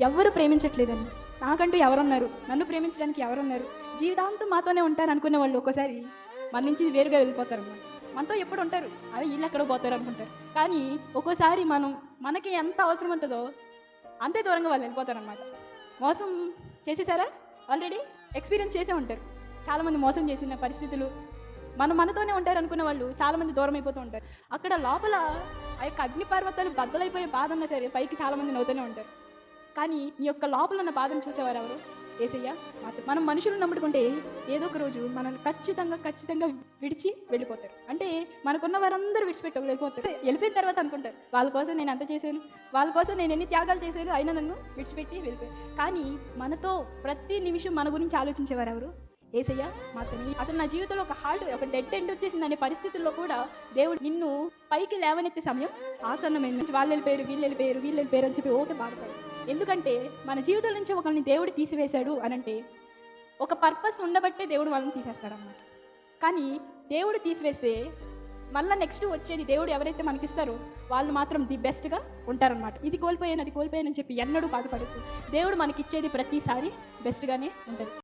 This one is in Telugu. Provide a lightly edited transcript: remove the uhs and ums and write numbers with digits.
ఎవ్వరు ప్రేమించట్లేదండి. నాకంటూ ఎవరున్నారు? నన్ను ప్రేమించడానికి ఎవరున్నారు? జీవితాంతం మాతోనే ఉంటారు అనుకునే వాళ్ళు ఒక్కోసారి మన నుంచి వేరుగా వెళ్ళిపోతారన్నమాట. మనతో ఎప్పుడు ఉంటారు. అరే ఈళ్ళెక్కడో పోతారు అనుకుంటారు. కానీ ఒక్కోసారి మనకి ఎంత అవసరం ఉంటదో అంతే దూరంగా వాళ్ళు వెళ్ళిపోతారనమాట. మోసం చేసేసారా? ఆల్రెడీ ఎక్స్‌పీరియన్స్ చేసే ఉంటారు. చాలామంది మోసం చేసిన పరిస్థితులు మనతోనే ఉంటారనుకున్న వాళ్ళు చాలామంది దూరం అయిపోతూ ఉంటారు. అక్కడ లోపల ఆ యొక్క అగ్ని పర్వతాలు బద్దలైపోయే బాధ ఉన్నా సరే పైకి చాలామంది నవ్వుతూనే ఉంటారు. కానీ నీ యొక్క లోపల ఉన్న బాధను చూసేవారెవరు? యేసయ్య మాత్రం. మనం మనుషులను నమ్ముకుంటే ఏదో ఒక రోజు మనల్ని ఖచ్చితంగా విడిచి వెళ్ళిపోతారు. అంటే మనకున్న వారందరూ విడిచిపెట్టి వెళ్ళిపోతారు. వెళ్ళిపోయిన తర్వాత అనుకుంటారు వాళ్ళ కోసం నేను అంత చేశాను, వాళ్ళ కోసం నేను ఎన్ని త్యాగాలు చేశాను, అయినా నన్ను విడిచిపెట్టి వెళ్ళిపోయారు. కానీ మనతో ప్రతి నిమిషం మన గురించి ఆలోచించేవారెవరు? యేసయ్య మాత్రమే. అసలు నా జీవితంలో ఒక డెడ్ ఎండ్ వచ్చేసిందనే పరిస్థితుల్లో కూడా దేవుడు నిన్ను పైకి లేవనెత్తే సమయం ఆసన్నమైంది. వాళ్ళు వెళ్ళిపోయారు అని చెప్పి ఓకే బాధపడు. ఎందుకంటే మన జీవితం నుంచి ఒకరిని దేవుడు తీసివేశాడు అనంటే ఒక పర్పస్ ఉండబట్టే దేవుడు వాళ్ళని తీసేస్తాడన్నమాట. కానీ దేవుడు తీసివేస్తే మళ్ళీ నెక్స్ట్ వచ్చేది దేవుడు ఎవరైతే మనకిస్తారో వాళ్ళు మాత్రం ది బెస్ట్గా ఉంటారనమాట. ఇది కోల్పోయాను అది కోల్పోయానని చెప్పి ఎన్నడూ బాధపడద్దు. దేవుడు మనకిచ్చేది ప్రతిసారి బెస్ట్గానే ఉంటుంది.